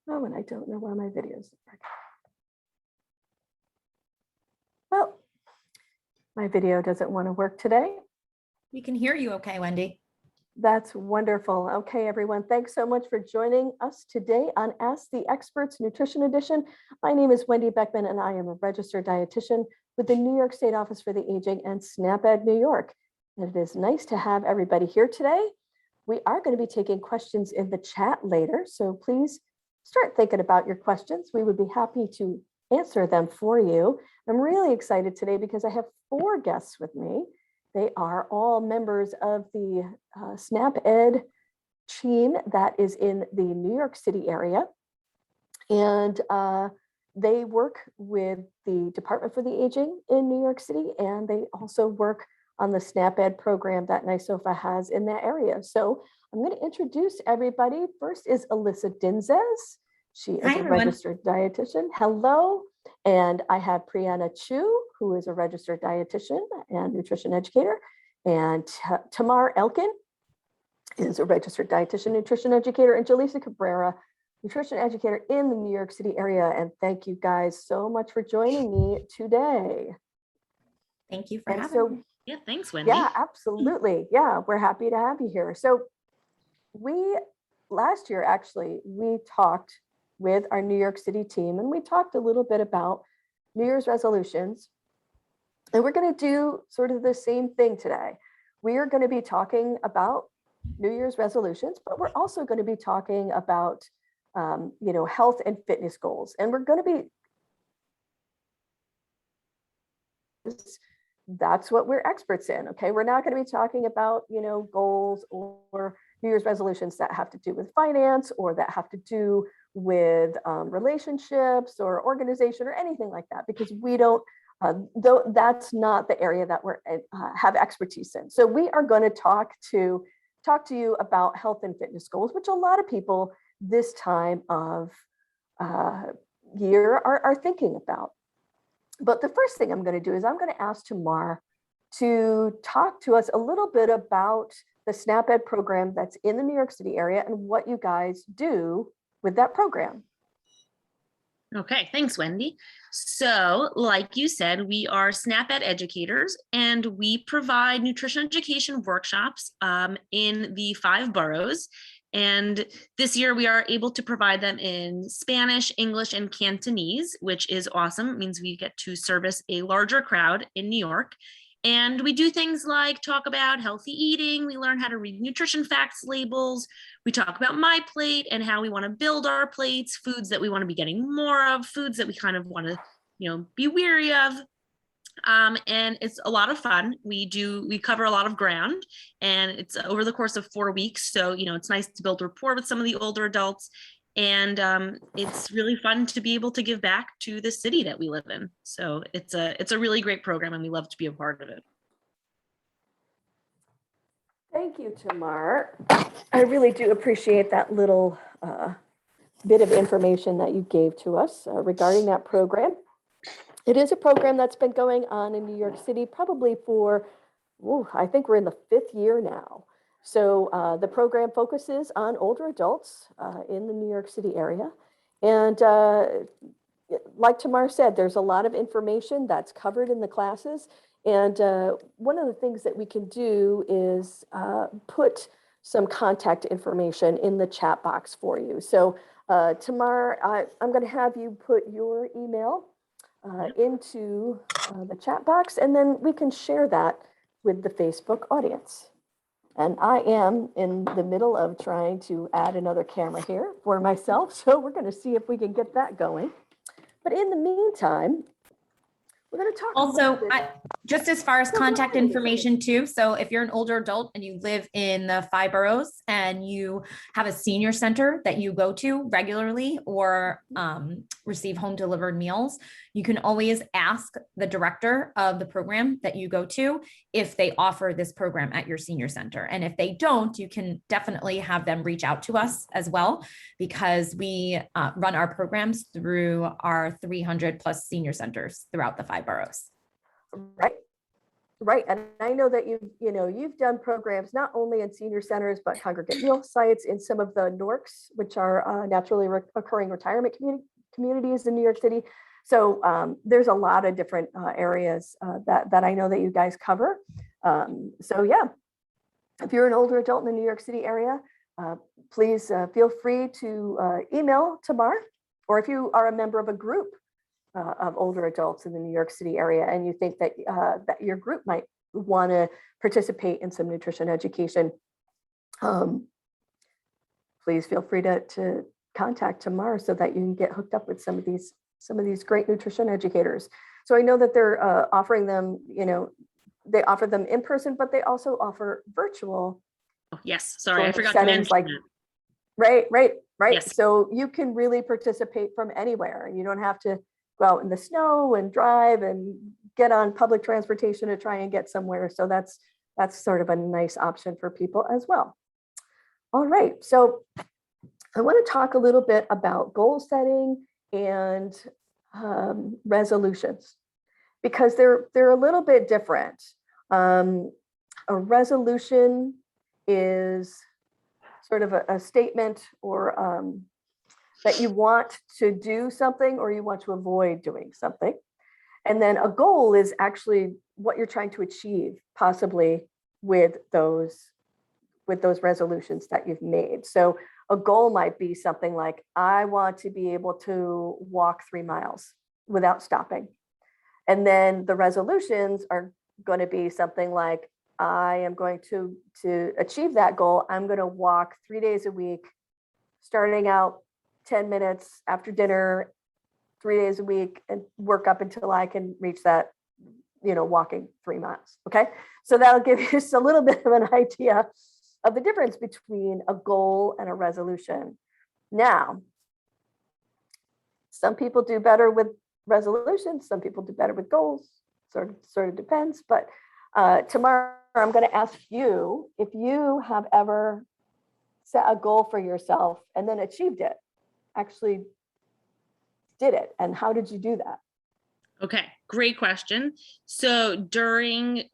Oh, and I don't know why my videos are working. Well, my video doesn't want to work today. We can hear you okay, Wendy. That's wonderful. Okay, everyone, thanks so much for joining us today on Ask the Experts Nutrition Edition. My name is Wendy Beckman, and I am a registered dietitian with the New York State Office for the Aging and SNAP-Ed New York. And it is nice to have everybody here today. We are going to be taking questions in the chat later, so please start thinking about your questions. We would be happy to answer them for you. I'm really excited today because I have 4 guests with me. They are all members of the SNAP-Ed team that is in the New York City area. And they work with the Department for the Aging in New York City, and they also work on the SNAP-Ed program that NYSOFA has in that area. So I'm going to introduce everybody. First is Alyssa Dinzes. She is a registered dietitian. Hello. And I have Priyana Chu, who is a registered dietitian and nutrition educator. And Tamar Elkin is a registered dietitian, nutrition educator, and Jaleesa Cabrera, nutrition educator in the New York City area. And thank you guys so much for joining me today. Thank you for having me. Yeah, thanks, Wendy. Yeah, absolutely. Yeah, we're happy to have you here. So last year, actually, we talked with our New York City team, and we talked a little bit about New Year's resolutions. And we're going to do sort of the same thing today. We are going to be talking about New Year's resolutions, but we're also going to be talking about, health and fitness goals. And we're going to be, that's what we're experts in. Okay. We're not going to be talking about, goals or New Year's resolutions that have to do with finance or that have to do with relationships or organization or anything like that, because we don't, though that's not the area that we're have expertise in. So we are going to talk to you about health and fitness goals, which a lot of people this time of year are thinking about. But the first thing I'm going to do is I'm going to ask Tamar to talk to us a little bit about the SNAP-Ed program that's in the New York City area and what you guys do with that program. Okay, thanks, Wendy. So, like you said, we are SNAP-Ed educators, and we provide nutrition education workshops in the 5 boroughs. And this year we are able to provide them in Spanish, English, and Cantonese, which is awesome. It means we get to service a larger crowd in New York. And we do things like talk about healthy eating. We learn how to read nutrition facts labels. We talk about My Plate and how we want to build our plates, foods that we want to be getting more of, foods that we kind of want to, be weary of. And it's a lot of fun. We cover a lot of ground, and it's over the course of 4 weeks. So, it's nice to build rapport with some of the older adults. And it's really fun to be able to give back to the city that we live in. So it's a really great program, and we love to be a part of it. Thank you, Tamar. I really do appreciate that little bit of information that you gave to us regarding that program. It is a program that's been going on in New York City probably for, I think we're in the 5th year now. So the program focuses on older adults in the New York City area. And like Tamar said, there's a lot of information that's covered in the classes. And one of the things that we can do is put some contact information in the chat box for you. So Tamar, I'm going to have you put your email into the chat box, and then we can share that with the Facebook audience. And I am in the middle of trying to add another camera here for myself. So we're going to see if we can get that going. But in the meantime, we're going to talk also just as far as contact information too. So if you're an older adult and you live in the 5 boroughs and you have a senior center that you go to regularly or receive home delivered meals, you can always ask the director of the program that you go to if they offer this program at your senior center. And if they don't, you can definitely have them reach out to us as well, because we run our programs through our 300 plus senior centers throughout the 5 boroughs. Right. Right, and I know that you've done programs not only in senior centers, but congregate meal sites in some of the NORCs, which are naturally occurring retirement communities in New York City. So there's a lot of different areas that I know that you guys cover. So yeah, if you're an older adult in the New York City area, please feel free to email Tamar, or if you are a member of a group of older adults in the New York City area, and you think that that your group might want to participate in some nutrition education, please feel free to contact Tamar so that you can get hooked up with some of these great nutrition educators. So I know that they're offering them, they offer them in person, but they also offer virtual. Oh, yes, sorry, I forgot to settings mention that. Right. Yes. So you can really participate from anywhere. You don't have to go out in the snow and drive and get on public transportation to try and get somewhere. So that's sort of a nice option for people as well. All right, so I want to talk a little bit about goal setting and resolutions, because they're a little bit different. A resolution is sort of a statement or that you want to do something or you want to avoid doing something. And then a goal is actually what you're trying to achieve, possibly with those resolutions that you've made. So a goal might be something like, I want to be able to walk 3 miles without stopping. And then the resolutions are going to be something like, I am going to achieve that goal, I'm going to walk 3 days a week, starting out 10 minutes after dinner, 3 days a week, and work up until I can reach that, walking 3 miles. Okay. So that'll give you just a little bit of an idea of the difference between a goal and a resolution. Now, some people do better with resolutions, some people do better with goals, sort of depends. But tomorrow I'm going to ask you if you have ever set a goal for yourself and then achieved it, actually did it, and how did you do that? Okay, great question. So during,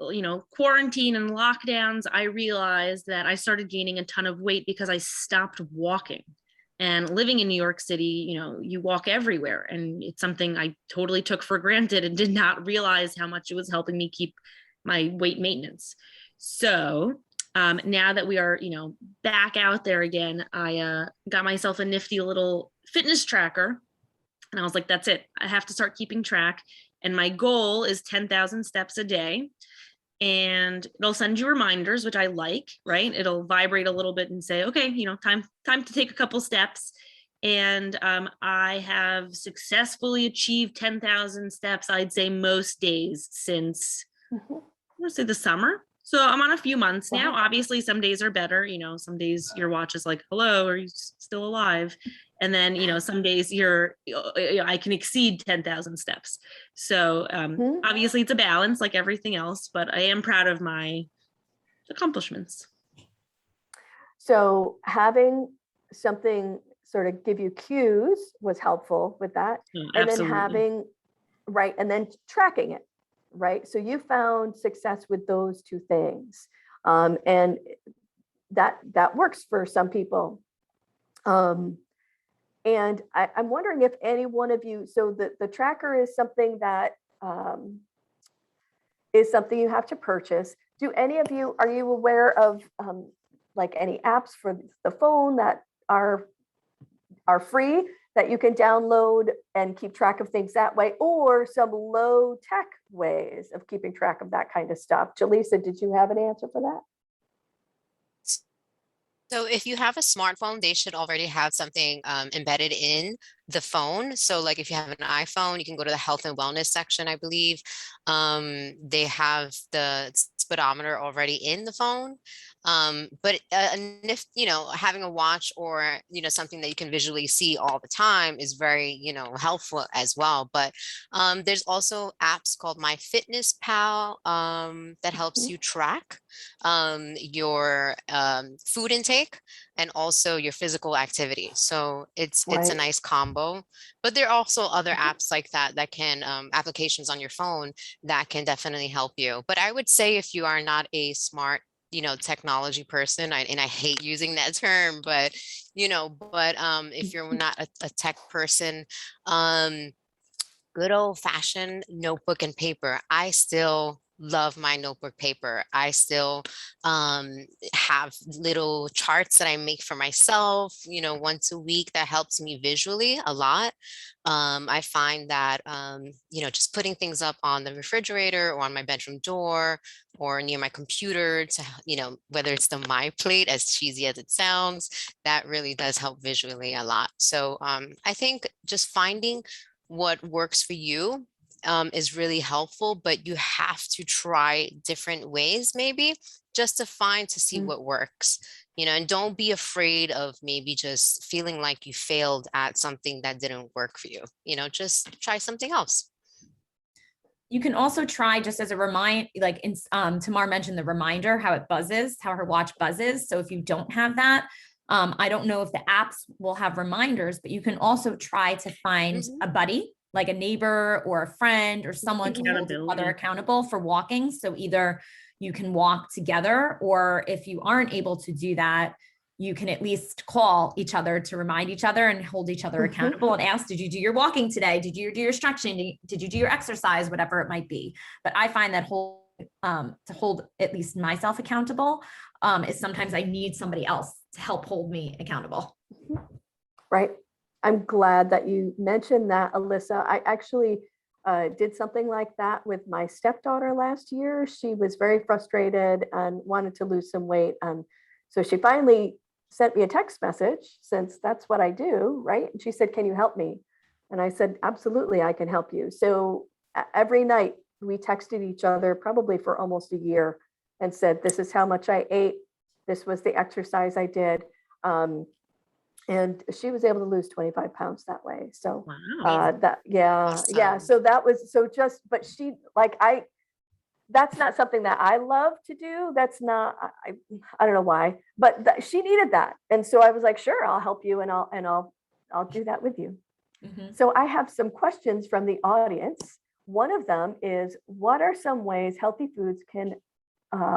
quarantine and lockdowns, I realized that I started gaining a ton of weight because I stopped walking. And living in New York City, you walk everywhere, and it's something I totally took for granted and did not realize how much it was helping me keep my weight maintenance. So now that we are, back out there again, I got myself a nifty little fitness tracker. And I was like, that's it. I have to start keeping track. And my goal is 10,000 steps a day. And it'll send you reminders, which I like, right? It'll vibrate a little bit and say, okay, time to take a couple steps. And I have successfully achieved 10,000 steps, I'd say most days since, I want to say the summer. So I'm on a few months now. Obviously, some days are better. Some days your watch is like, hello, are you still alive? And then, some days I can exceed 10,000 steps. So obviously it's a balance like everything else, but I am proud of my accomplishments. So having something sort of give you cues was helpful with that. And then and then tracking it, right? So you found success with those two things. And that works for some people. And I'm wondering if any one of you, so the tracker is something that is something you have to purchase. Do any of you, are you aware of like any apps for the phone that are free that you can download and keep track of things that way, or some low tech ways of keeping track of that kind of stuff? Jaleesa, did you have an answer for that? So if you have a smartphone, they should already have something embedded in the phone. So like if you have an iPhone, you can go to the health and wellness section, I believe. They have the speedometer already in the phone. And if, having a watch or, something that you can visually see all the time is very, helpful as well. But there's also apps called MyFitnessPal that helps you track your food intake and also your physical activity. So it's a Right. nice combo. But there are also other apps like that can applications on your phone that can definitely help you. But I would say if you are not a smart technology person, and I hate using that term, but if you're not a tech person, good old fashioned notebook and paper. I still love my notebook paper. I still have little charts that I make for myself, once a week that helps me visually a lot. I find that, just putting things up on the refrigerator or on my bedroom door or near my computer to, whether it's the My Plate, as cheesy as it sounds, that really does help visually a lot. So I think just finding what works for you is really helpful, but you have to try different ways, maybe just to see what works, and don't be afraid of maybe just feeling like you failed at something that didn't work for you, just try something else. You can also try, just as a remind, like Tamar mentioned the reminder, how her watch buzzes. So if you don't have that, I don't know if the apps will have reminders, but you can also try to find a buddy, like a neighbor or a friend or someone to hold each other accountable for walking. So either you can walk together, or if you aren't able to do that, you can at least call each other to remind each other and hold each other accountable and ask, did you do your walking today? Did you do your stretching? Did you do your exercise? Whatever it might be. But I find that to hold at least myself accountable is sometimes I need somebody else to help hold me accountable. Right. I'm glad that you mentioned that, Alyssa. I actually did something like that with my stepdaughter last year. She was very frustrated and wanted to lose some weight. So she finally sent me a text message, since that's what I do, right? And she said, can you help me? And I said, absolutely, I can help you. So every night we texted each other, probably for almost a year, and said, this is how much I ate. This was the exercise I did. And she was able to lose 25 pounds that way. So wow. yeah. So that was, but she, that's not something that I love to do. That's not, I don't know why, but she needed that. And so I was like, sure, I'll help you, and I'll do that with you. So I have some questions from the audience. One of them is, what are some ways healthy foods can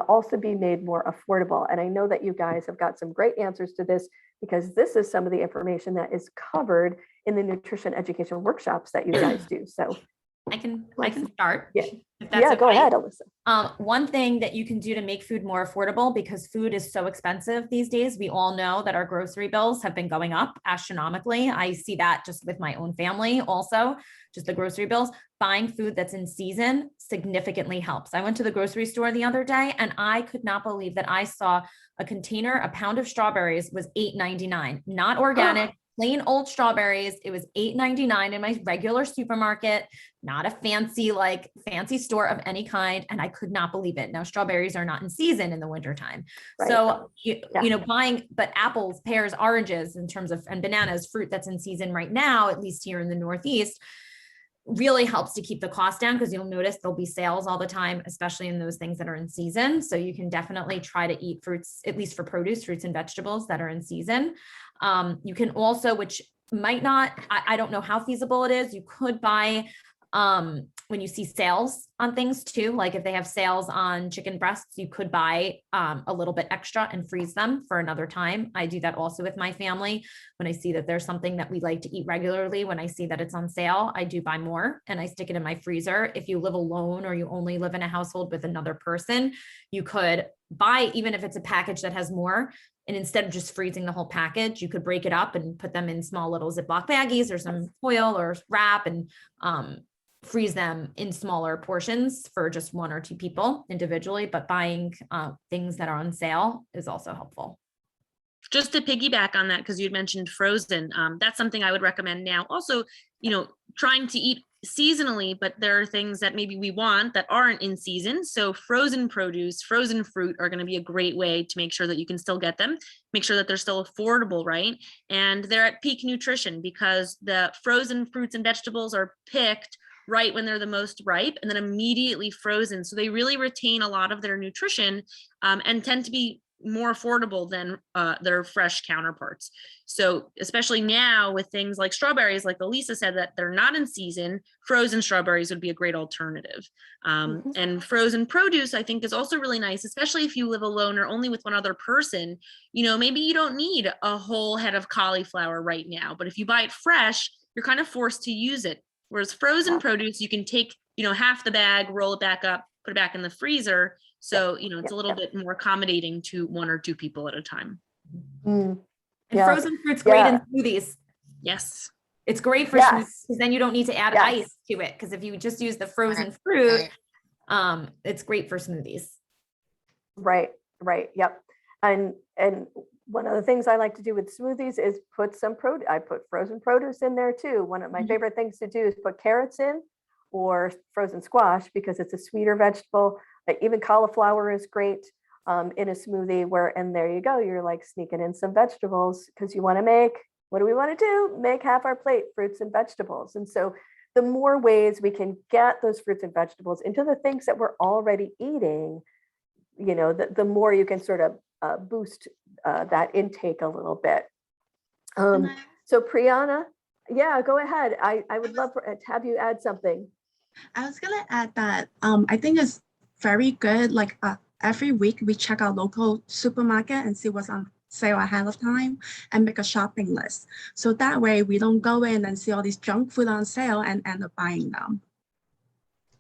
also be made more affordable? And I know that you guys have got some great answers to this, because this is some of the information that is covered in the nutrition education workshops that you guys do. So I can start. Yeah. If that's Go okay. ahead, Alyssa. One thing that you can do to make food more affordable, because food is so expensive these days. We all know that our grocery bills have been going up astronomically. I see that just with my own family also, just the grocery bills. Buying food that's in season significantly helps. I went to the grocery store the other day and I could not believe that I saw a pound of strawberries was $8.99, not organic. Plain old strawberries. It was $8.99 in my regular supermarket, not a fancy store of any kind. And I could not believe it. Now, strawberries are not in season in the wintertime. Right. So, but apples, pears, oranges and bananas, fruit that's in season right now, at least here in the Northeast, really helps to keep the cost down, because you'll notice there'll be sales all the time, especially in those things that are in season. So you can definitely try to eat fruits, at least for produce, fruits and vegetables that are in season. You can also, which might not, I don't know how feasible it is, you could buy when you see sales on things too, like if they have sales on chicken breasts, you could buy a little bit extra and freeze them for another time. I do that also with my family. When I see that there's something that we like to eat regularly, when I see that it's on sale, I do buy more and I stick it in my freezer. If you live alone or you only live in a household with another person, you could buy, even if it's a package that has more, and instead of just freezing the whole package, you could break it up and put them in small little Ziploc baggies or some foil or wrap, and freeze them in smaller portions for just one or two people individually. But buying things that are on sale is also helpful. Just to piggyback on that, because you'd mentioned frozen, that's something I would recommend now. Also, trying to eat seasonally, but there are things that maybe we want that aren't in season. So frozen produce, frozen fruit are going to be a great way to make sure that you can still get them, make sure that they're still affordable, right? And they're at peak nutrition because the frozen fruits and vegetables are picked right when they're the most ripe and then immediately frozen. So they really retain a lot of their nutrition and tend to be more affordable than their fresh counterparts. So especially now with things like strawberries, like Elisa said, that they're not in season, frozen strawberries would be a great alternative. And frozen produce, I think, is also really nice, especially if you live alone or only with one other person. Maybe you don't need a whole head of cauliflower right now, but if you buy it fresh, you're kind of forced to use it. Whereas frozen produce, you can take, half the bag, roll it back up, put it back in the freezer. So, it's a little bit more accommodating to one or two people at a time. And frozen fruit's great in smoothies. Yes. It's great for smoothies because then you don't need to add ice to it. Because if you just use the frozen fruit, it's great for smoothies. Right. Yep. And one of the things I like to do with smoothies is put some produce. I put frozen produce in there too. One of my favorite things to do is put carrots in or frozen squash because it's a sweeter vegetable. Even cauliflower is great in a smoothie and there you go. You're like sneaking in some vegetables because you want to what do we want to do? Make half our plate fruits and vegetables. And so the more ways we can get those fruits and vegetables into the things that we're already eating, the more you can sort of boost that intake a little bit. So Priyana, go ahead. I would love to have you add something. I was gonna add that I think it's very good. Like every week we check our local supermarket and see what's on sale ahead of time and make a shopping list. So that way we don't go in and see all these junk food on sale and end up buying them.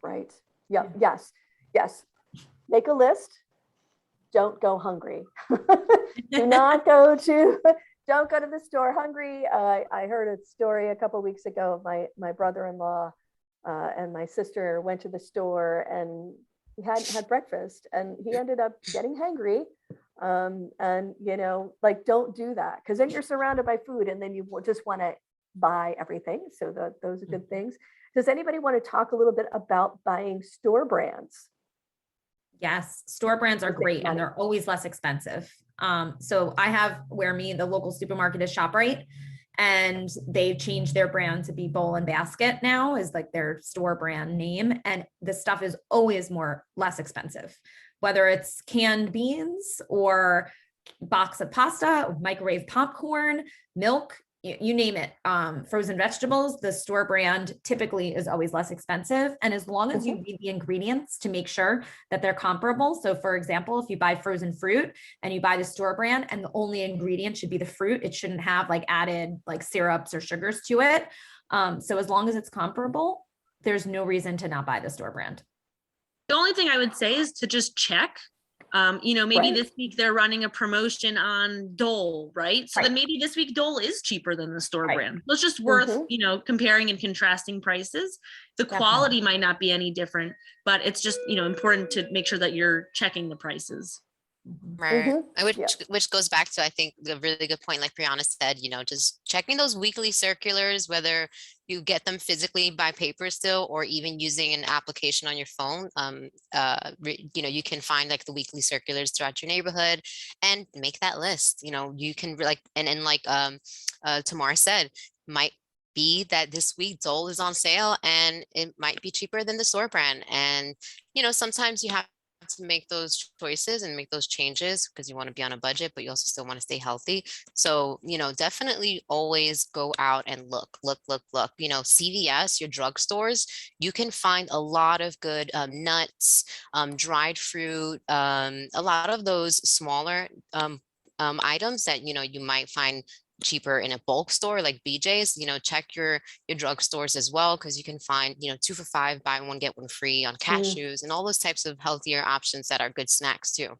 Right. Yep. Yes. Make a list. Don't go hungry. Don't go to the store hungry. I heard a story a couple of weeks ago of my brother-in-law and my sister went to the store and he hadn't had breakfast and he ended up getting hangry. And don't do that because then you're surrounded by food and then you just want to buy everything. So those are good things. Does anybody want to talk a little bit about buying store brands? Yes, store brands are great and they're always less expensive. So I have the local supermarket is ShopRite, and they've changed their brand to be Bowl and Basket now is like their store brand name. And the stuff is always less expensive, whether it's canned beans or box of pasta, microwave popcorn, milk, you name it. Frozen vegetables, the store brand typically is always less expensive. And as long as you read the ingredients to make sure that they're comparable. So for example, if you buy frozen fruit and you buy the store brand and the only ingredient should be the fruit, it shouldn't have added syrups or sugars to it. So as long as it's comparable, there's no reason to not buy the store brand. The only thing I would say is to just check. Maybe this week they're running a promotion on Dole, right? So then maybe this week Dole is cheaper than the store brand. It's just worth, comparing and contrasting prices. The quality might not be any different, but it's just, important to make sure that you're checking the prices. Right. Which goes back to, I think, the really good point, like Priyana said, just checking those weekly circulars, whether you get them physically by paper still, or even using an application on your phone. You can find the weekly circulars throughout your neighborhood and make that list. You can Tamar said, might be that this week Dole is on sale and it might be cheaper than the store brand. And, sometimes you have to make those choices and make those changes because you want to be on a budget, but you also still want to stay healthy. So, definitely always go out and look. CVS, your drugstores, you can find a lot of good nuts, dried fruit, a lot of those smaller items that, you might find cheaper in a bulk store like BJ's. Check your drugstores as well, because you can find 2 for $5 buy one get one free on cashews and all those types of healthier options that are good snacks too.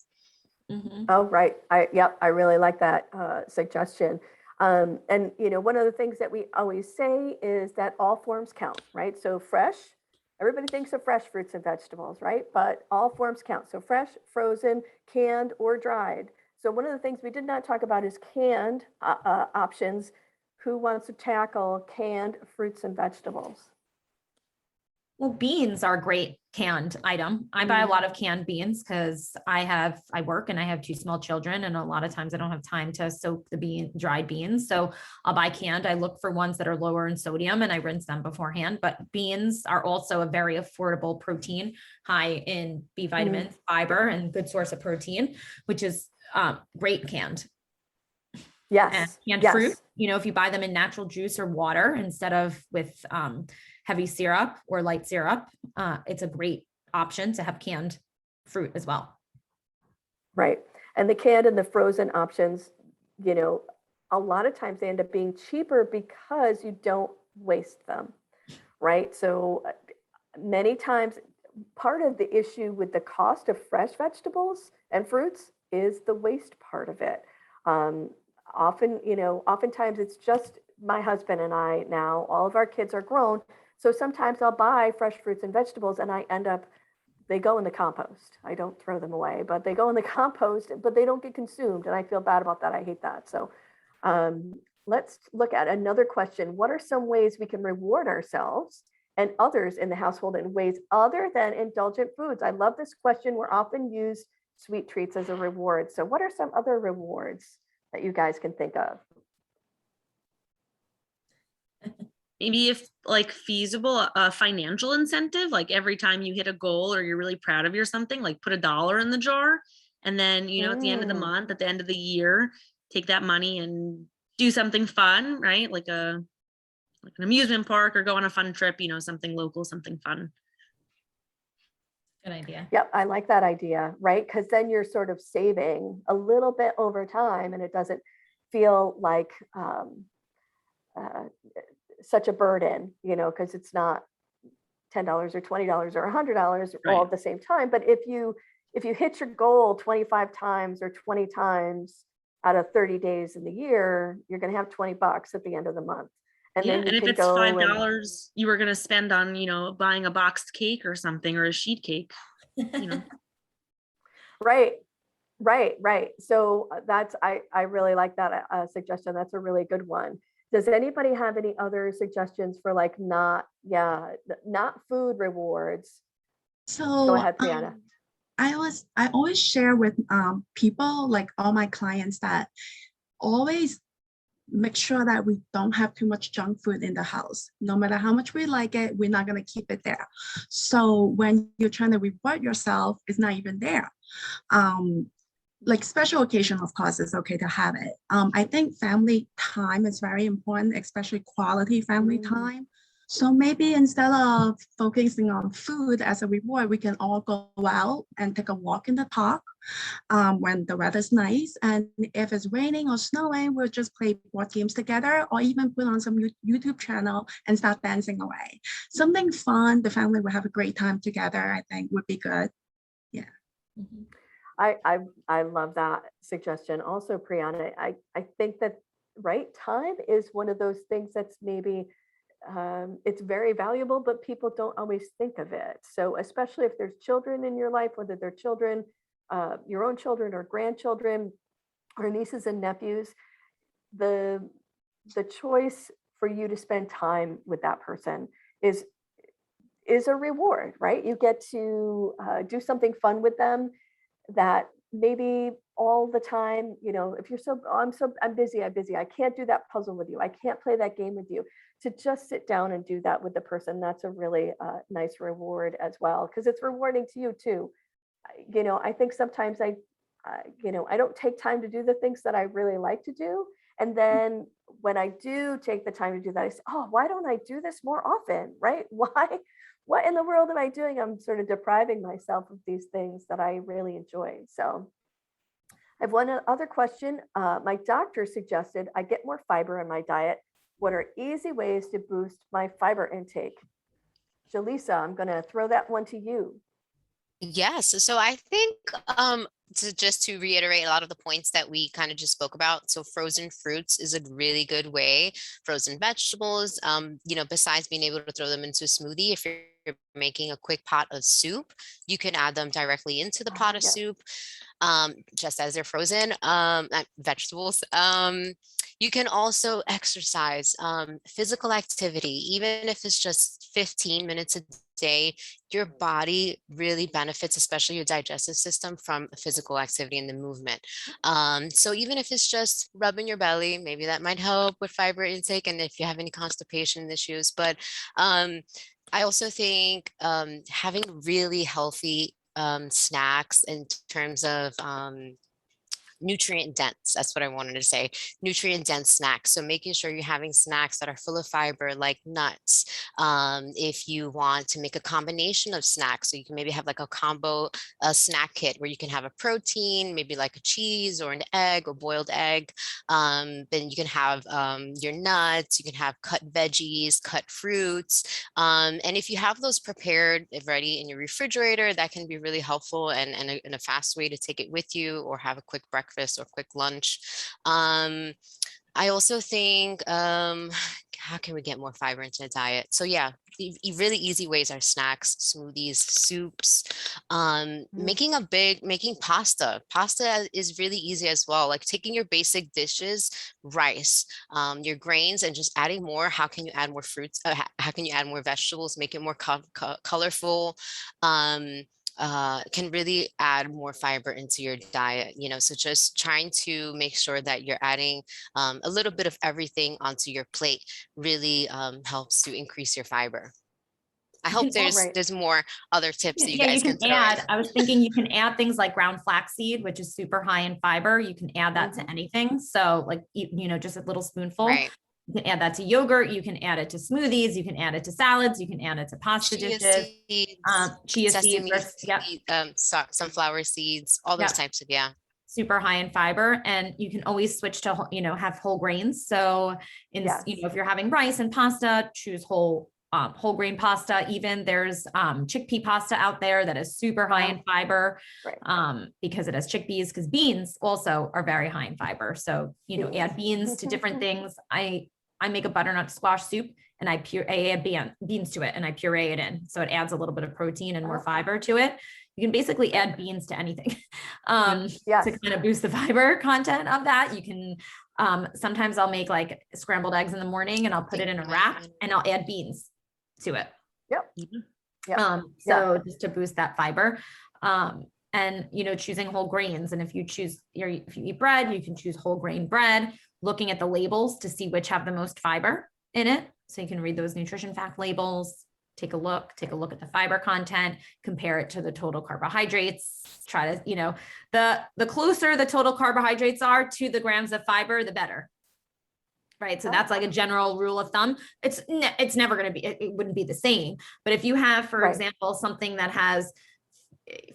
Oh, right. I really like that suggestion. And one of the things that we always say is that all forms count, right? So fresh, everybody thinks of fresh fruits and vegetables, right? But all forms count. So fresh, frozen, canned, or dried, So one of the things we did not talk about is canned options. Who wants to tackle canned fruits and vegetables? Well, beans are a great canned item. I buy a lot of canned beans because I work and I have 2 small children, and a lot of times I don't have time to soak the dried beans. So I'll buy canned. I look for ones that are lower in sodium and I rinse them beforehand. But beans are also a very affordable protein, high in B vitamins, fiber, and good source of protein, which is great canned. And canned fruit, if you buy them in natural juice or water instead of with heavy syrup or light syrup, it's a great option to have canned fruit as well. Right. And the canned and the frozen options, a lot of times they end up being cheaper because you don't waste them. Right. So many times part of the issue with the cost of fresh vegetables and fruits is the waste part of it. Oftentimes it's just my husband and I now, all of our kids are grown. So sometimes I'll buy fresh fruits and vegetables and they go in the compost. I don't throw them away, but they go in the compost, but they don't get consumed. And I feel bad about that. I hate that. So let's look at another question. What are some ways we can reward ourselves and others in the household in ways other than indulgent foods? I love this question. We're often used sweet treats as a reward. So what are some other rewards that you guys can think of? Maybe if feasible, a financial incentive, like every time you hit a goal or you're really proud of your something, like put $1 in the jar. And then, at the end of the month, at the end of the year, take that money and do something fun, right? Like an amusement park or go on a fun trip, something local, something fun. Good idea. Yep, I like that idea, right? Because then you're sort of saving a little bit over time and it doesn't feel like such a burden, because it's not $10 or $20 or $100 all at the same time. But if you hit your goal 25 times or 20 times out of 30 days in the year, you're going to have $20 at the end of the month. And then if it's $5 you were going to spend on, buying a boxed cake or something, or a sheet cake, Right. So I really like that suggestion. That's a really good one. Does anybody have any other suggestions for not food rewards? So go ahead, Brianna. I always share with people, like all my clients, that always make sure that we don't have too much junk food in the house. No matter how much we like it, we're not going to keep it there. So when you're trying to reward yourself, it's not even there. Like special occasion, of course, it's okay to have it. I think family time is very important, especially quality family time. So maybe instead of focusing on food as a reward, we can all go out and take a walk in the park when the weather's nice. And if it's raining or snowing, we'll just play board games together, or even put on some YouTube channel and start dancing away. Something fun, the family will have a great time together, I think would be good. Yeah. Mm-hmm. I love that suggestion. Also, Priyana, I think that time is one of those things that's maybe it's very valuable, but people don't always think of it. So especially if there's children in your life, whether they're children, your own children or grandchildren or nieces and nephews, the choice for you to spend time with that person is a reward, right? You get to do something fun with them that maybe all the time, if you're I'm busy, I can't do that puzzle with you. I can't play that game with you. To just sit down and do that with the person, that's a really nice reward as well, because it's rewarding to you too. I think sometimes I don't take time to do the things that I really like to do. And then when I do take the time to do that, I say, oh, why don't I do this more often, right? Why? What in the world am I doing? I'm sort of depriving myself of these things that I really enjoy. So I have one other question. My doctor suggested I get more fiber in my diet. What are easy ways to boost my fiber intake? Jaleesa, I'm going to throw that one to you. Yes, so I think just to reiterate a lot of the points that we kind of just spoke about. So frozen fruits is a really good way. Frozen vegetables, besides being able to throw them into a smoothie, if you're making a quick pot of soup, you can add them directly into the pot of Yeah. soup, just as they're frozen, vegetables. You can also exercise, physical activity, even if it's just 15 minutes a day. Your body really benefits, especially your digestive system, from physical activity and the movement. So even if it's just rubbing your belly, maybe that might help with fiber intake, and if you have any constipation issues. But I also think having really healthy snacks in terms of nutrient dense. That's what I wanted to say. Nutrient dense snacks. So making sure you're having snacks that are full of fiber, like nuts. If you want to make a combination of snacks, so you can maybe have like a snack kit where you can have a protein, maybe like a cheese or an egg or boiled egg. Then you can have your nuts, you can have cut veggies, cut fruits. And if you have those prepared ready in your refrigerator, that can be really helpful and a fast way to take it with you or have a quick breakfast or quick lunch. I also think, how can we get more fiber into the diet? So yeah, really easy ways are snacks, smoothies, soups, making pasta. Pasta is really easy as well. Like taking your basic dishes, rice, your grains, and just adding more. How can you add more fruits? How can you add more vegetables, make it more colorful? Can really add more fiber into your diet, so just trying to make sure that you're adding a little bit of everything onto your plate really helps to increase your fiber. I You hope can there's Right. there's more other tips that you Yeah, you guys can can throw in. add, I was thinking you can add things like ground flaxseed, which is super high in fiber. You can add that to anything. So like, just a little spoonful. Right. You can add that to yogurt. You can add it to smoothies. You can add it to salads. You can add it to pasta Chia dishes. seeds, Chia seeds, sesame yep, seed, sunflower seeds, all those yep, types of, yeah. super high in fiber. And you can always switch to, have whole grains. So Yes. if you're having rice and pasta, choose whole grain pasta. Even there's chickpea pasta out there that is super high in fiber, Right. because it has chickpeas, because beans also are very high in fiber. So, add beans to different things. I make a butternut squash soup and I add beans to it and I puree it in. So it adds a little bit of protein and more fiber to it. You can basically add beans to anything Yes. to kind of boost the fiber content of that. You can, sometimes I'll make like scrambled eggs in the morning and I'll put it in a wrap and I'll add beans to it. Yep. So just to boost that fiber, and choosing whole grains. And if you eat bread, you can choose whole grain bread, looking at the labels to see which have the most fiber in it. So you can read those nutrition fact labels, take a look at the fiber content, compare it to the total carbohydrates, try to, the closer the total carbohydrates are to the grams of fiber, the better. Right. So that's like a general rule of thumb. It's never going to be, it wouldn't be the same. But if you have, for example, something that has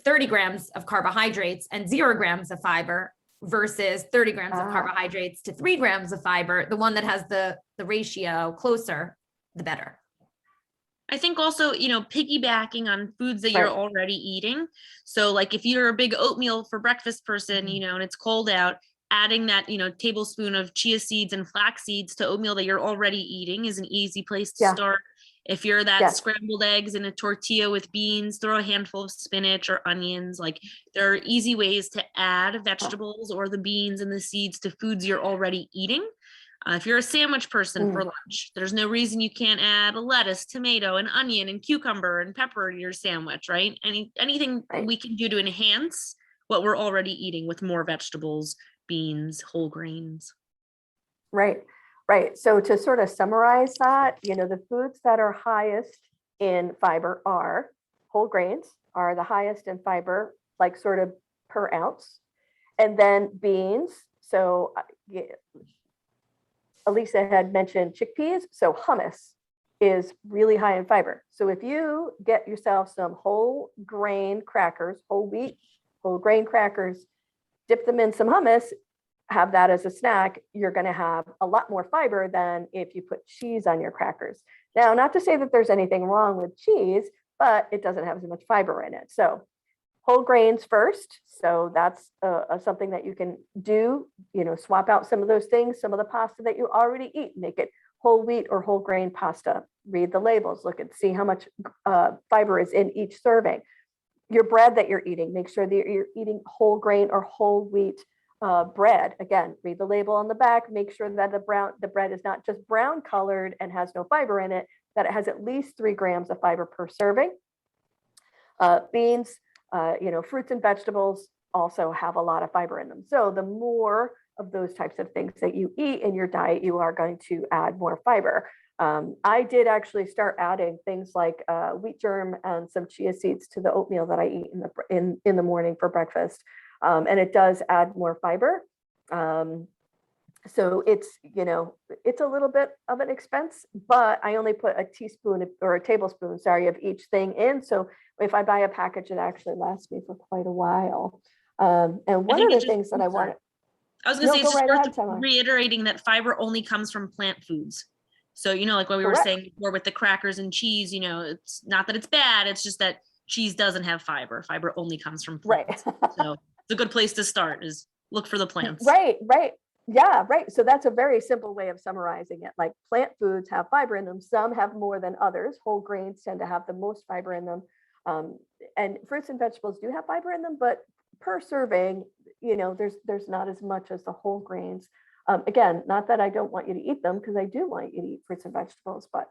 30 grams of carbohydrates and 0 grams of fiber versus 30 grams of carbohydrates to 3 grams of fiber, the one that has the ratio closer, the better. I think also, piggybacking on foods that you're already eating. So like if you're a big oatmeal for breakfast person, and it's cold out, adding that, tablespoon of chia seeds and flax seeds to oatmeal that you're already eating is an easy place to start. If you're that scrambled eggs in a tortilla with beans, throw a handful of spinach or onions. Like there are easy ways to add vegetables or the beans and the seeds to foods you're already eating. If you're a sandwich person for lunch, there's no reason you can't add a lettuce, tomato, and onion and cucumber and pepper to your sandwich, right? Anything we can do to enhance what we're already eating with more vegetables, beans, whole grains. Right. So to sort of summarize that, the foods that are highest in fiber are whole grains are the highest in fiber, like sort of per ounce, and then beans. So Elisa had mentioned chickpeas. So hummus is really high in fiber. So if you get yourself some whole grain crackers, whole wheat, whole grain crackers, dip them in some hummus, have that as a snack, you're going to have a lot more fiber than if you put cheese on your crackers. Now, not to say that there's anything wrong with cheese, but it doesn't have as much fiber in it. So whole grains first. So that's something that you can do, swap out some of those things, some of the pasta that you already eat, make it whole wheat or whole grain pasta. Read the labels, look and see how much fiber is in each serving. Your bread that you're eating, make sure that you're eating whole grain or whole wheat bread. Again, read the label on the back, make sure that the bread is not just brown colored and has no fiber in it, that it has at least 3 grams of fiber per serving. Beans, fruits and vegetables also have a lot of fiber in them. So the more of those types of things that you eat in your diet, you are going to add more fiber. I did actually start adding things like wheat germ and some chia seeds to the oatmeal that I eat in the morning for breakfast, and it does add more fiber. So it's a little bit of an expense, but I only put a teaspoon or a tablespoon, of each thing in. So if I buy a package, it actually lasts me for quite a while. And one of the things that I was going to say, it's just worth reiterating that fiber only comes from plant foods. So, like what we were saying before with the crackers and cheese, it's not that it's bad. It's just that cheese doesn't have fiber. Fiber only comes from plants. Right. So it's a good place to start is look for the plants. Right. Yeah, right. So that's a very simple way of summarizing it. Like plant foods have fiber in them. Some have more than others. Whole grains tend to have the most fiber in them. And fruits and vegetables do have fiber in them, but per serving, there's not as much as the whole grains. Again, not that I don't want you to eat them, because I do want you to eat fruits and vegetables, but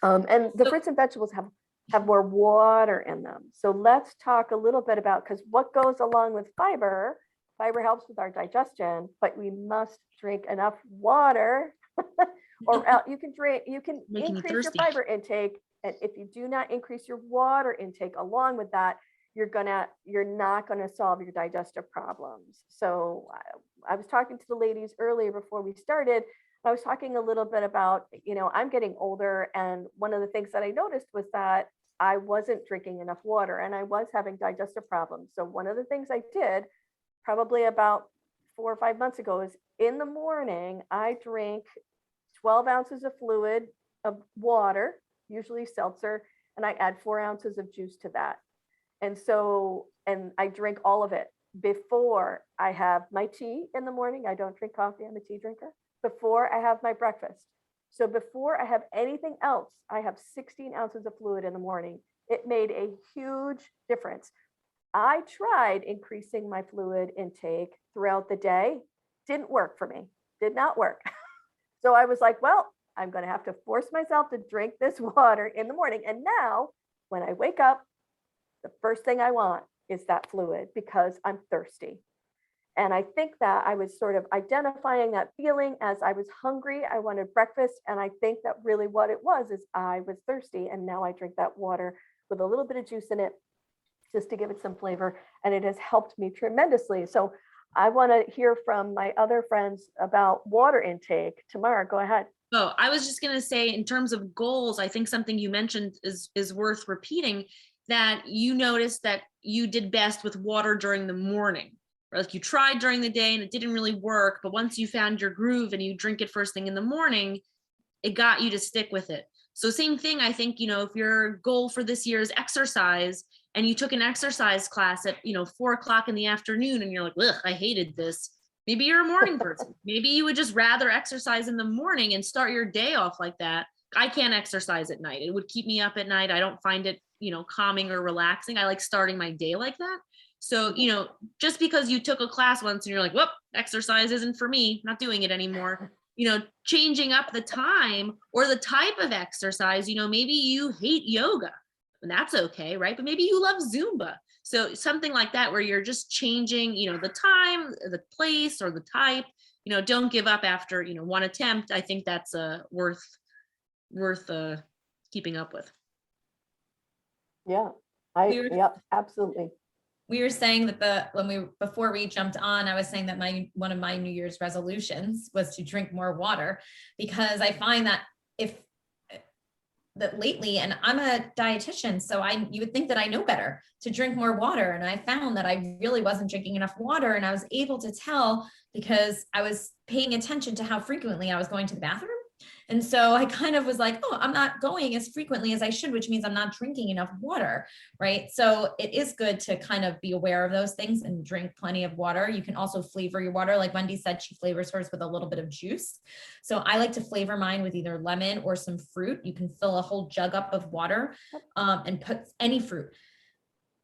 and the fruits and vegetables have more water in them. So let's talk a little bit about, because what goes along with fiber helps with our digestion, but we must drink enough water or you can increase your fiber intake. And if you do not increase your water intake along with that, you're not gonna solve your digestive problems. So I was talking to the ladies earlier before we started. I was talking a little bit about, I'm getting older, and one of the things that I noticed was that I wasn't drinking enough water and I was having digestive problems. So one of the things I did probably about 4 or 5 months ago is in the morning, I drink 12 ounces of fluid of water, usually seltzer, and I add 4 ounces of juice to that. And I drink all of it before I have my tea in the morning. I don't drink coffee, I'm a tea drinker. Before I have my breakfast. So before I have anything else, I have 16 ounces of fluid in the morning. It made a huge difference. I tried increasing my fluid intake throughout the day. Didn't work for me, did not work. So I was like, well, I'm going to have to force myself to drink this water in the morning. And now when I wake up, the first thing I want is that fluid because I'm thirsty. And I think that I was sort of identifying that feeling as I was hungry. I wanted breakfast. And I think that really what it was is I was thirsty. And now I drink that water with a little bit of juice in it just to give it some flavor. And it has helped me tremendously. So I want to hear from my other friends about water intake. Tamara, go ahead. Oh, I was just going to say, in terms of goals, I think something you mentioned is worth repeating, that you noticed that you did best with water during the morning. Like you tried during the day and it didn't really work, but once you found your groove and you drink it first thing in the morning, it got you to stick with it. So same thing, I think, if your goal for this year is exercise and you took an exercise class at, 4 o'clock in the afternoon and you're like, ugh, I hated this. Maybe you're a morning person. Maybe you would just rather exercise in the morning and start your day off like that. I can't exercise at night. It would keep me up at night. I don't find it, calming or relaxing. I like starting my day like that. So, just because you took a class once and you're like, whoop, exercise isn't for me, not doing it anymore, changing up the time or the type of exercise, maybe you hate yoga and that's okay, right? But maybe you love Zumba. So something like that, where you're just changing, the time, the place, or the type, don't give up after, one attempt. I think that's worth keeping up with. Yeah, absolutely. We were saying that before we jumped on, I was saying that one of my New Year's resolutions was to drink more water, because I find that lately, and I'm a dietitian, so you would think that I know better to drink more water. And I found that I really wasn't drinking enough water, and I was able to tell because I was paying attention to how frequently I was going to the bathroom. And so I kind of was like, oh, I'm not going as frequently as I should, which means I'm not drinking enough water, right? So it is good to kind of be aware of those things and drink plenty of water. You can also flavor your water. Like Wendy said, she flavors hers with a little bit of juice. So I like to flavor mine with either lemon or some fruit. You can fill a whole jug up of water and put any fruit,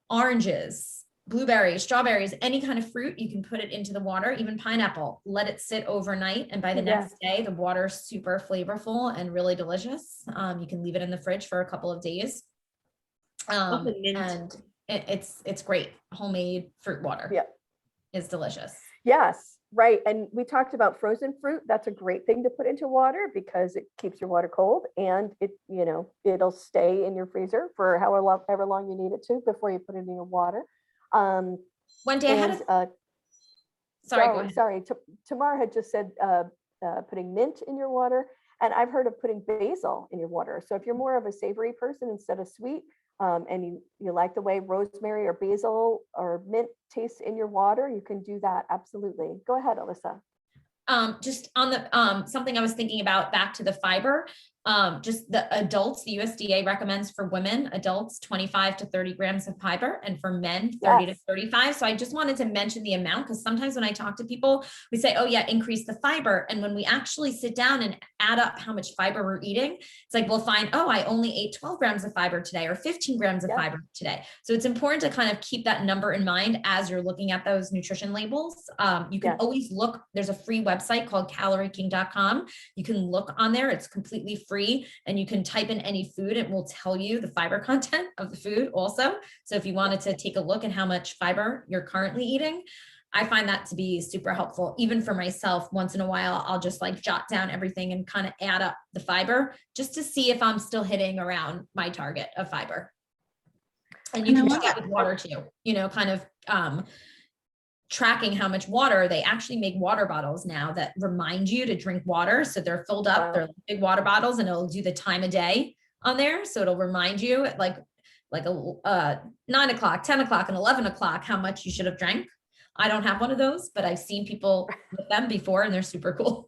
oranges, blueberries, strawberries, any kind of fruit, you can put it into the water, even pineapple, let it sit overnight. And by the next day, the water is super flavorful and really delicious. You can leave it in the fridge for a couple of days. And it's great. Homemade fruit water is delicious. Yes, right. And we talked about frozen fruit. That's a great thing to put into water because it keeps your water cold and it, you know, it'll stay in your freezer for however long you need it to before you put it in your water. One day I had go ahead. Sorry, Tamar had just said putting mint in your water, and I've heard of putting basil in your water. So if you're more of a savory person instead of sweet, and you like the way rosemary or basil or mint tastes in your water, you can do that. Absolutely. Go ahead, Alyssa. Just on the something I was thinking about back to the fiber, just the adults, the USDA recommends for women, adults, 25 to 30 grams of fiber, and for men, 30 to 35. So I just wanted to mention the amount, because sometimes when I talk to people, we say, oh yeah, increase the fiber. And when we actually sit down and add up how much fiber we're eating, it's like, we'll find, oh, I only ate 12 grams of fiber today or 15 grams of fiber today. So it's important to kind of keep that number in mind as you're looking at those nutrition labels. You can always look, there's a free website called calorieking.com. You can look on there. It's completely free, and you can type in any food. It will tell you the fiber content of the food also. So if you wanted to take a look at how much fiber you're currently eating, I find that to be super helpful. Even for myself, once in a while, I'll just like jot down everything and kind of add up the fiber just to see if I'm still hitting around my target of fiber. And you can do that with water too, you know, kind of tracking how much water. They actually make water bottles now that remind you to drink water. So they're filled up, they're big water bottles, and it'll do the time of day on there. So it'll remind you at like a 9 o'clock, 10 o'clock, and 11 o'clock how much you should have drank. I don't have one of those, but I've seen people with them before, and they're super cool.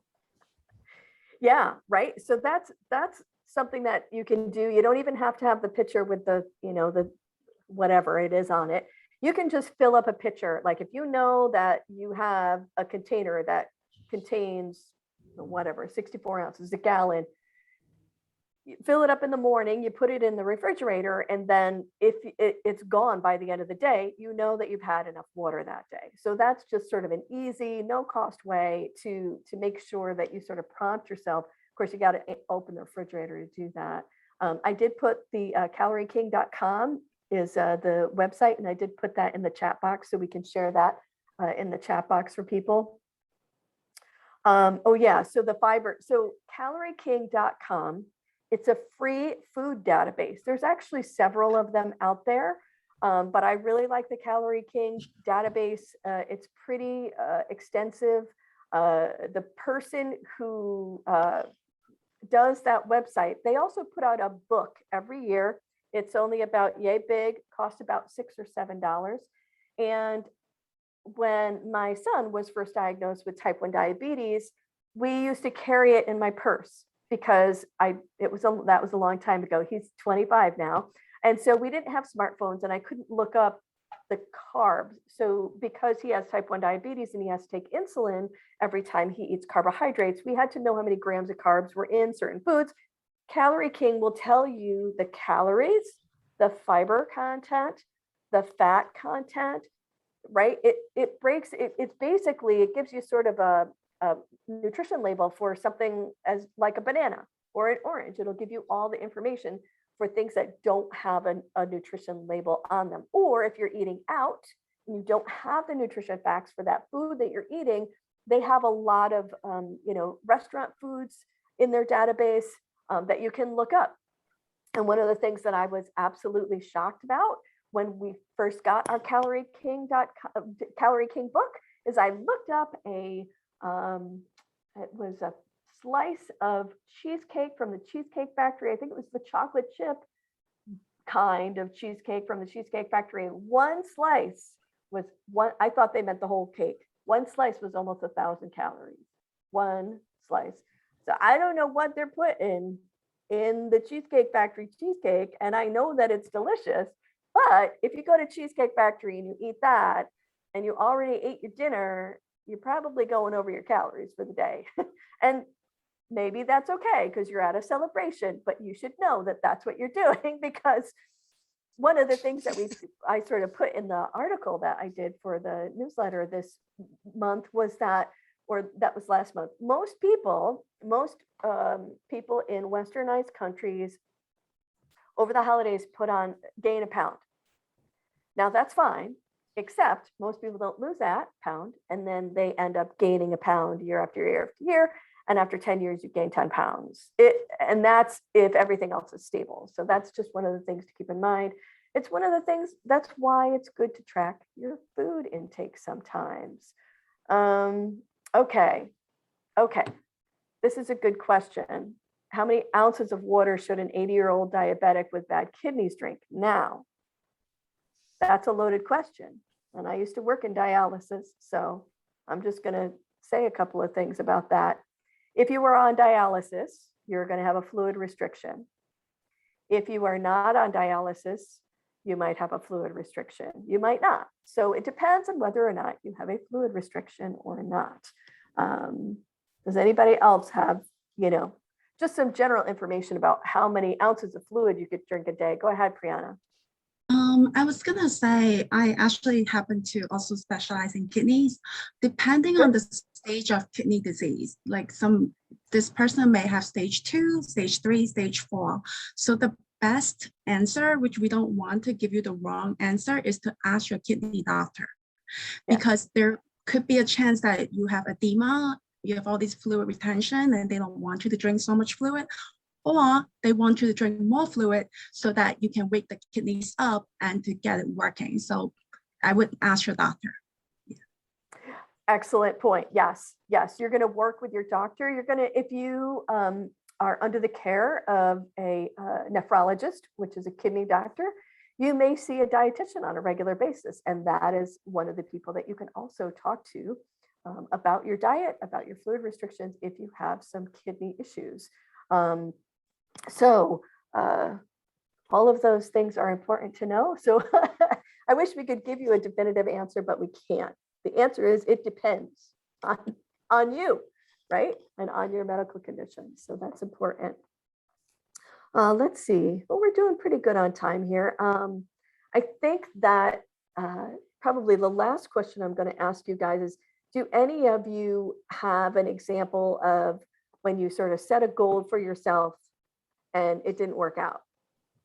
Yeah, right. So that's something that you can do. You don't even have to have the picture with the, you know, the whatever it is on it. You can just fill up a pitcher. Like if you know that you have a container that contains whatever, 64 ounces, a gallon, you fill it up in the morning, you put it in the refrigerator, and then if it's gone by the end of the day, you know that you've had enough water that day. So that's just sort of an easy, no cost way to make sure that you sort of prompt yourself. Of course, you got to open the refrigerator to do that. I did put the calorieking.com is the website, and I did put that in the chat box so we can share that in the chat box for people. Oh yeah, so the fiber, so calorieking.com, it's a free food database. There's actually several of them out there, but I really like the Calorie King database. It's pretty extensive. The person who does that website, they also put out a book every year. It's only about yay big, costs about $6 or $7. And when my son was first diagnosed with type 1 diabetes, we used to carry it in my purse because that was a long time ago. He's 25 now. And so we didn't have smartphones, and I couldn't look up the carbs. So because he has type 1 diabetes and he has to take insulin every time he eats carbohydrates, we had to know how many grams of carbs were in certain foods. Calorie King will tell you the calories, the fiber content, the fat content, right? It breaks, it's basically, it gives you sort of a nutrition label for something as like a banana or an orange. It'll give you all the information for things that don't have a nutrition label on them. Or if you're eating out and you don't have the nutrition facts for that food that you're eating, they have a lot of restaurant foods in their database that you can look up. And one of the things that I was absolutely shocked about when we first got our Calorie King book is I looked up it was a slice of cheesecake from the Cheesecake Factory. I think it was the chocolate chip kind of cheesecake from the Cheesecake Factory. And one slice was I thought they meant the whole cake. One slice was almost 1,000 calories. One slice. So I don't know what they're putting in the Cheesecake Factory cheesecake, and I know that it's delicious, but if you go to Cheesecake Factory and you eat that and you already ate your dinner, you're probably going over your calories for the day. And maybe that's okay because you're at a celebration, but you should know that that's what you're doing, because one of the things that I sort of put in the article that I did for the newsletter this month was that, or that was last month, most people in westernized countries over the holidays gain a pound. Now that's fine, except most people don't lose that pound, and then they end up gaining a pound year after year after year. And after 10 years, you gain 10 pounds. And that's if everything else is stable. So that's just one of the things to keep in mind. It's one of the things, that's why it's good to track your food intake sometimes. Okay. This is a good question. How many ounces of water should an 80-year-old diabetic with bad kidneys drink? Now, that's a loaded question. And I used to work in dialysis, so I'm just going to say a couple of things about that. If you were on dialysis, you're going to have a fluid restriction. If you are not on dialysis, you might have a fluid restriction. You might not. So it depends on whether or not you have a fluid restriction or not. Does anybody else have, just some general information about how many ounces of fluid you could drink a day? Go ahead, Priyana. I was gonna say, I actually happen to also specialize in kidneys. Depending on the stage of kidney disease, like this person may have stage 2, stage 3, stage 4. So the best answer, which we don't want to give you the wrong answer, is to ask your kidney doctor, because there could be a chance that you have edema, you have all this fluid retention, and they don't want you to drink so much fluid, or they want you to drink more fluid so that you can wake the kidneys up and to get it working. So I would ask your doctor. Yeah. Excellent point. Yes. You're going to work with your doctor. If you are under the care of a nephrologist, which is a kidney doctor, you may see a dietitian on a regular basis. And that is one of the people that you can also talk to about your diet, about your fluid restrictions, if you have some kidney issues. So all of those things are important to know. So I wish we could give you a definitive answer, but we can't. The answer is it depends on you, right? And on your medical conditions. So that's important. Let's see. Well, we're doing pretty good on time here. I think that probably the last question I'm going to ask you guys is, do any of you have an example of when you sort of set a goal for yourself and it didn't work out,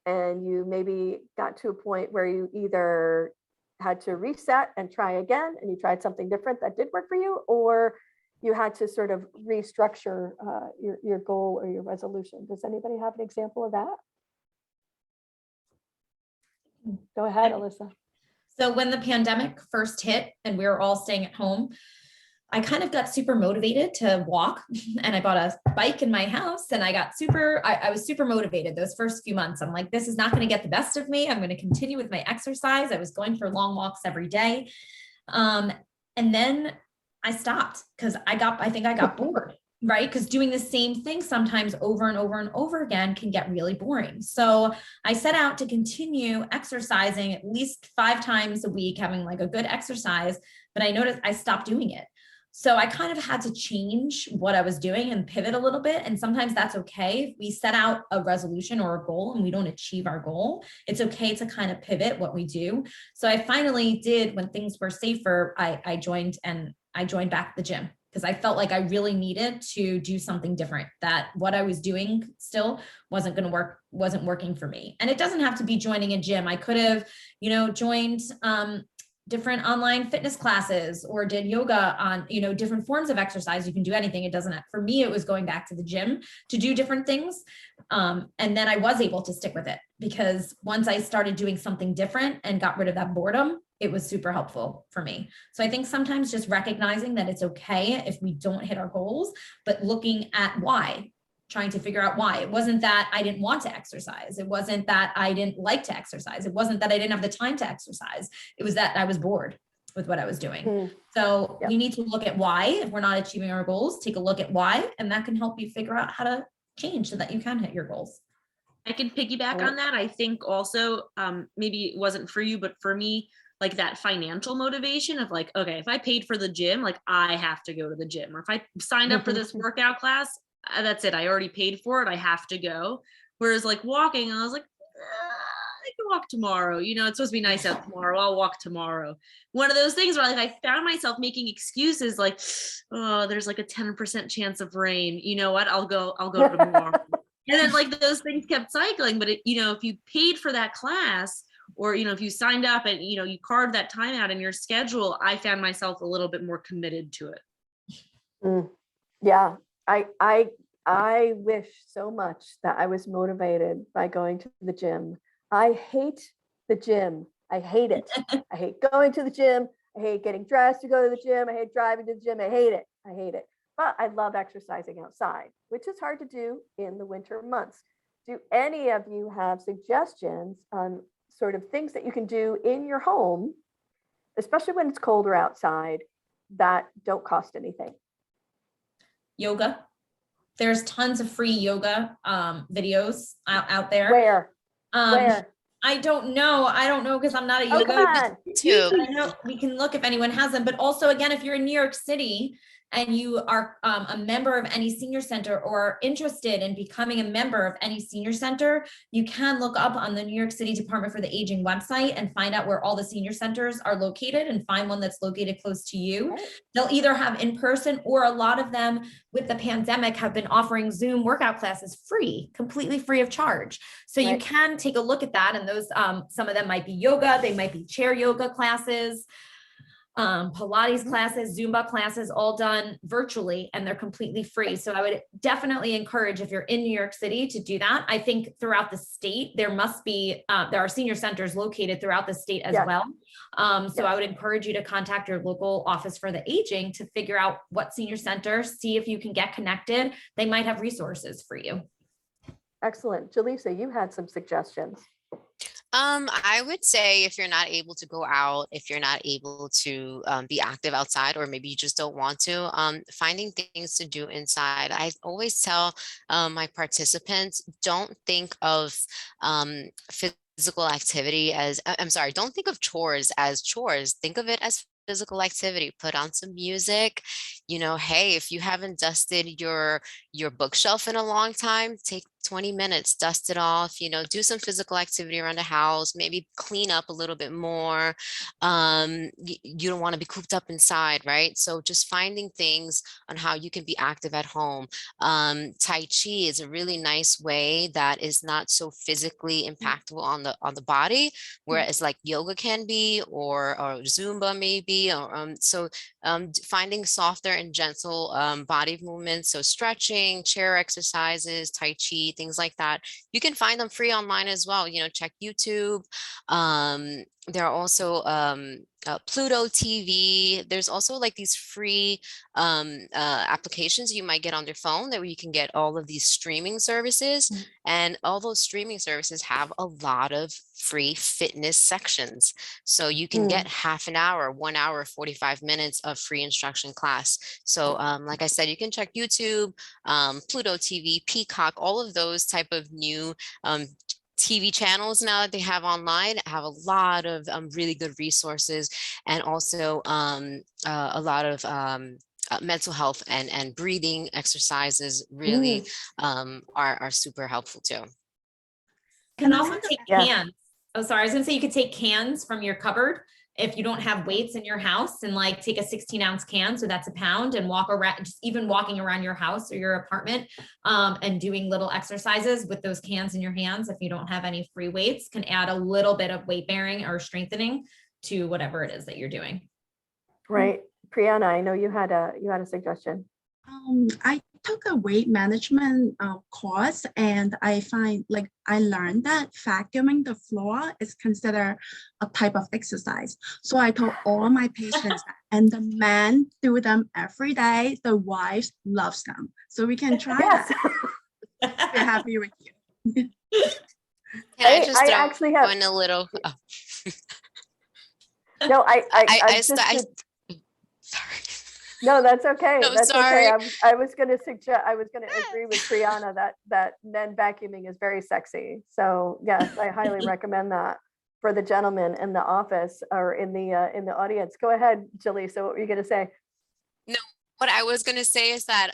and you maybe got to a point where you either had to reset and try again, and you tried something different that did work for you, or you had to sort of restructure your goal or your resolution? Does anybody have an example of that? Go ahead, Alyssa. So when the pandemic first hit and we were all staying at home, I kind of got super motivated to walk, and I bought a bike in my house, and I was super motivated those first few months. I'm like, this is not going to get the best of me. I'm going to continue with my exercise. I was going for long walks every day. And then I stopped because I think I got bored, right? Because doing the same thing sometimes over and over and over again can get really boring. So I set out to continue exercising at least 5 times a week, having like a good exercise, but I noticed I stopped doing it. So I kind of had to change what I was doing and pivot a little bit. And sometimes that's okay. If we set out a resolution or a goal and we don't achieve our goal, it's okay to kind of pivot what we do. So I finally did, when things were safer, I joined back the gym, because I felt like I really needed to do something different, that what I was doing still wasn't working for me. And it doesn't have to be joining a gym. I could have, joined different online fitness classes, or did yoga on, different forms of exercise. You can do anything. It doesn't, for me, it was going back to the gym to do different things. And then I was able to stick with it, because once I started doing something different and got rid of that boredom, it was super helpful for me. So I think sometimes just recognizing that it's okay if we don't hit our goals, but looking at why, trying to figure out why. It wasn't that I didn't want to exercise. It wasn't that I didn't like to exercise. It wasn't that I didn't have the time to exercise. It was that I was bored. with what I was doing. Mm. So Yep. we need to look at why, if we're not achieving our goals, take a look at why, and that can help you figure out how to change so that you can hit your goals. I can piggyback Right. on that. I think also, maybe it wasn't for you, but for me, like that financial motivation of like, okay, if I paid for the gym, like I have to go to the gym, or if I signed up for this workout class, that's it. I already paid for it. I have to go. Whereas like walking, I was like, I can walk tomorrow. You know, it's supposed to be nice out tomorrow. I'll walk tomorrow. One of those things where like I found myself making excuses like, oh, there's like a 10% chance of rain. You know what? I'll go tomorrow. And then like those things kept cycling. But you know, if you paid for that class, or you know, if you signed up and you know, you carved that time out in your schedule, I found myself a little bit more committed to it. Yeah, I wish so much that I was motivated by going to the gym. I hate the gym. I hate it. I hate going to the gym. I hate getting dressed to go to the gym. I hate driving to the gym. I hate it. I hate it. But I love exercising outside, which is hard to do in the winter months. Do any of you have suggestions on sort of things that you can do in your home, especially when it's colder outside, that don't cost anything? Yoga. There's tons of free yoga videos out there. Where? Where? I don't know because I'm not a Oh, yoga. come on. Too. I know we can look if anyone has them, but also again, if you're in New York City and you are a member of any senior center or interested in becoming a member of any senior center, you can look up on the New York City Department for the Aging website and find out where all the senior centers are located and find one that's located close to you. Right. They'll either have in person, or a lot of them with the pandemic have been offering Zoom workout classes free, completely free of charge. So you Right. can take a look at that. And those, some of them might be yoga, they might be chair yoga classes, Pilates classes, Zumba classes, all done virtually, and they're completely free. So I would definitely encourage, if you're in New York City, to do that. I think throughout the state, there must be, there are senior centers located throughout the state as Yes. well. So I Yes. would encourage you to contact your local office for the aging to figure out what senior center, see if you can get connected. They might have resources for you. Excellent. Jaleesa, you had some suggestions. I would say if you're not able to go out, if you're not able to be active outside, or maybe you just don't want to, finding things to do inside. I always tell my participants, don't think of physical activity as, I'm sorry, don't think of chores as chores. Think of it as physical activity. Put on some music. You know, hey, if you haven't dusted your bookshelf in a long time, take 20 minutes, dust it off, you know, do some physical activity around the house, maybe clean up a little bit more. You don't want to be cooped up inside, right? So just finding things on how you can be active at home. Tai Chi is a really nice way that is not so physically impactful on the body, whereas like yoga can be, or Zumba maybe, or finding softer and gentle body movements, so stretching, chair exercises, Tai Chi, things like that. You can find them free online as well. You know, check YouTube. There are also Pluto TV. There's also like these free applications you might get on your phone that where you can get all of these streaming services. And all those streaming services have a lot of free fitness sections. So you can get half an hour, 1 hour, 45 minutes of free instruction class. So like I said, you can check YouTube, Pluto TV, Peacock, all of those type of new TV channels now that they have online have a lot of really good resources, and also a lot of mental health and breathing exercises really are super helpful too. You can also take Yes. cans. Oh, sorry. I was gonna say you could take cans from your cupboard if you don't have weights in your house, and like take a 16-ounce can, so that's a pound, and walk around, just even walking around your house or your apartment and doing little exercises with those cans in your hands, if you don't have any free weights, can add a little bit of weight bearing or strengthening to whatever it is that you're doing. Right. Priyana, I know you had a suggestion. I took a weight management course, and I learned that vacuuming the floor is considered a type of exercise. So I told all my patients that, and the men do them every day. The wives loves them. So we can try Yes. that. We're happy with you. Can I just I throw actually have. in a little No, I just, sorry. no, that's okay. No, That's sorry. okay. I was going to suggest, I was going to agree with Brianna that men vacuuming is very sexy. So yes, I highly recommend that for the gentleman in the office or in the audience. Go ahead, Jaleesa, what were you going to say? No, what I was going to say is that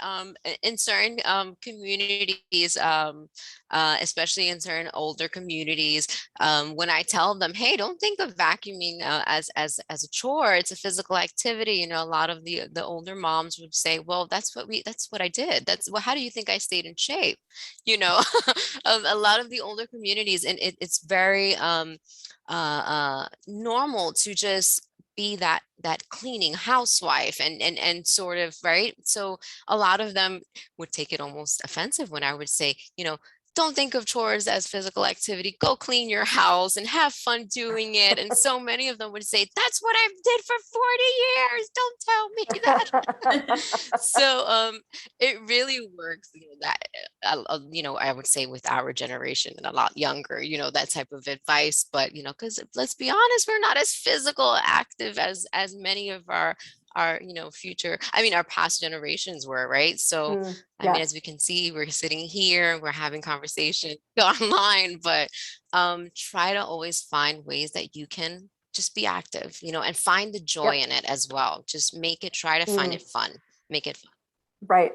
in certain communities, especially in certain older communities, when I tell them, hey, don't think of vacuuming as a chore, it's a physical activity. You know, a lot of the older moms would say, well, that's what I did. Well, how do you think I stayed in shape? You know, a lot of the older communities, and it's very normal to just be that cleaning housewife and sort of, right? So a lot of them would take it almost offensive when I would say, you know, don't think of chores as physical activity. Go clean your house and have fun doing it. And so many of them would say, that's what I did for 40 years. Don't tell me that. So it really works, you know, that you know, I would say with our generation and a lot younger, you know, that type of advice. But you know, because let's be honest, we're not as physical active as many of our you know, our past generations were, right? So I mean, as we can see, we're sitting here, we're having conversation online, but try to always find ways that you can just be active, you know, and find the joy in it as well. Just try to find it fun, make it fun. Right.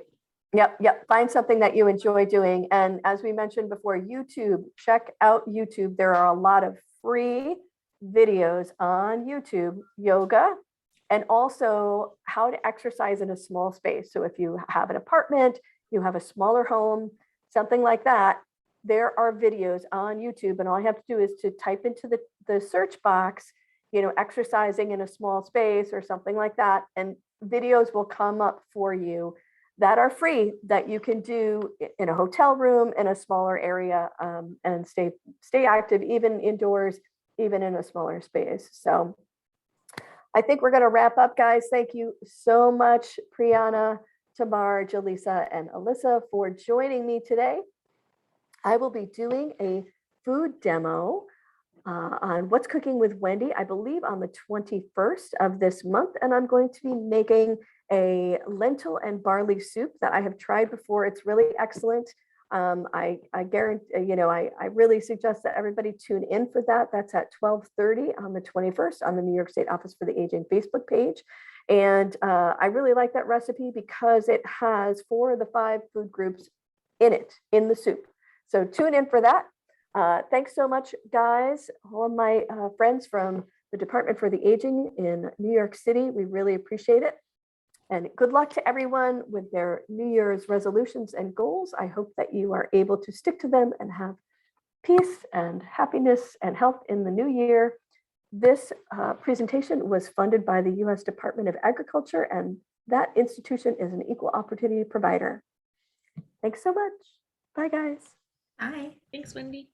Yep. Find something that you enjoy doing. And as we mentioned before, YouTube, check out YouTube. There are a lot of free videos on YouTube, yoga, and also how to exercise in a small space. So if you have an apartment, you have a smaller home, something like that, there are videos on YouTube. And all you have to do is to type into the search box, you know, exercising in a small space or something like that. And videos will come up for you that are free that you can do in a hotel room in a smaller area, and stay active, even indoors, even in a smaller space. So I think we're going to wrap up, guys. Thank you so much, Priyana, Tamar, Jaleesa, and Alyssa for joining me today. I will be doing a food demo on What's Cooking with Wendy, I believe on the 21st of this month. And I'm going to be making a lentil and barley soup that I have tried before. It's really excellent. I guarantee, you know, I really suggest that everybody tune in for that. That's at 12:30 on the 21st on the New York State Office for the Aging Facebook page. And I really like that recipe because it has 4 of the 5 food groups in it, in the soup. So tune in for that. Thanks so much, guys. All of my friends from the Department for the Aging in New York City, we really appreciate it. And good luck to everyone with their New Year's resolutions and goals. I hope that you are able to stick to them and have peace and happiness and health in the new year. This presentation was funded by the U.S. Department of Agriculture, and that institution is an equal opportunity provider. Thanks so much. Bye, guys. Bye. Thanks, Wendy.